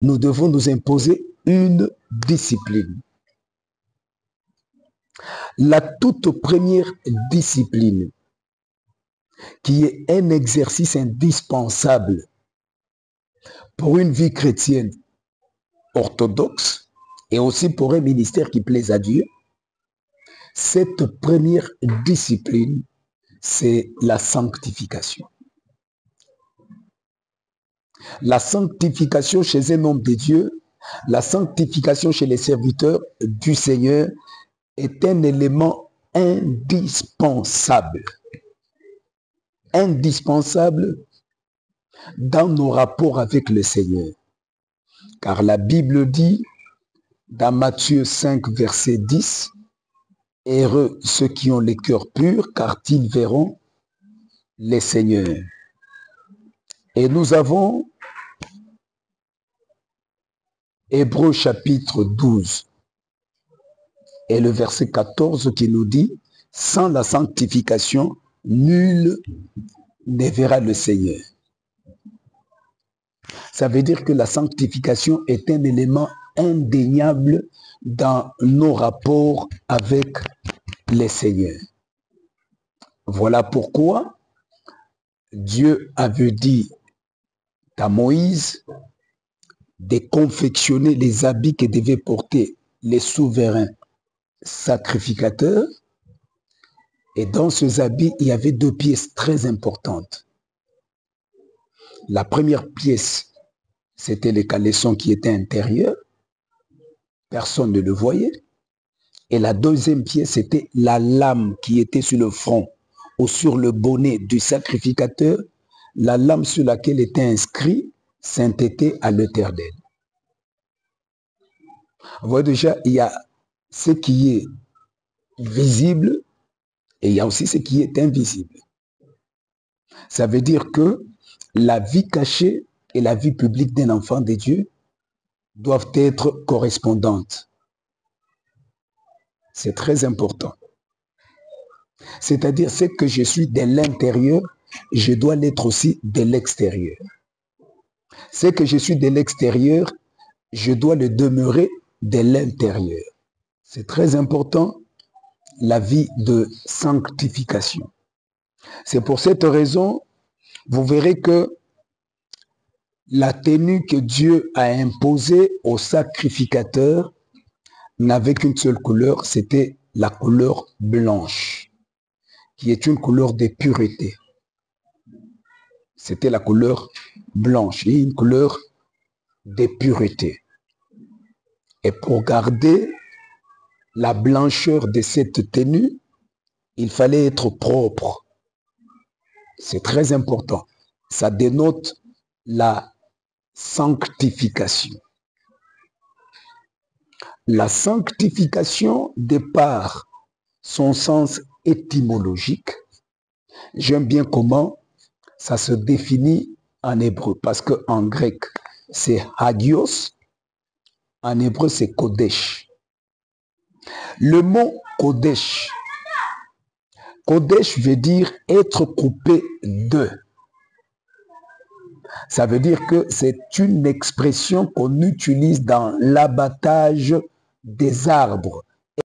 nous devons nous imposer une discipline. La toute première discipline, qui est un exercice indispensable pour une vie chrétienne orthodoxe et aussi pour un ministère qui plaise à Dieu, cette première discipline, c'est la sanctification. La sanctification chez un homme de Dieu, la sanctification chez les serviteurs du Seigneur est un élément indispensable. Indispensable dans nos rapports avec le Seigneur. Car la Bible dit, dans Matthieu 5, verset 10, « Heureux ceux qui ont les cœurs purs, car ils verront les seigneurs. » Et nous avons Hébreux chapitre 12 et le verset 14 qui nous dit, « Sans la sanctification, nul ne verra le Seigneur. » Ça veut dire que la sanctification est un élément indéniable dans nos rapports avec les seigneurs. Voilà pourquoi Dieu avait dit à Moïse de confectionner les habits que devaient porter les souverains sacrificateurs. Et dans ces habits, il y avait deux pièces très importantes. La première pièce, c'était le caleçon qui était intérieur. Personne ne le voyait. Et la deuxième pièce, c'était la lame qui était sur le front ou sur le bonnet du sacrificateur, la lame sur laquelle était inscrit « Sainteté à l'Éternel ». Vous voyez déjà, il y a ce qui est visible et il y a aussi ce qui est invisible. Ça veut dire que la vie cachée et la vie publique d'un enfant de Dieu doivent être correspondantes. C'est très important. C'est-à-dire, ce que je suis de l'intérieur, je dois l'être aussi de l'extérieur. Ce que je suis de l'extérieur, je dois le demeurer de l'intérieur. C'est très important, la vie de sanctification. C'est pour cette raison, vous verrez que la tenue que Dieu a imposée aux sacrificateurs n'avait qu'une seule couleur, c'était la couleur blanche, qui est une couleur de pureté. C'était la couleur blanche, et une couleur de pureté. Et pour garder la blancheur de cette tenue, il fallait être propre. C'est très important. Ça dénote la sanctification. La sanctification, de par son sens étymologique, j'aime bien comment ça se définit en hébreu, parce qu'en grec, c'est hagios, en hébreu, c'est kodesh. Le mot kodesh, kodesh veut dire être coupé de. Ça veut dire que c'est une expression qu'on utilise dans l'abattage des arbres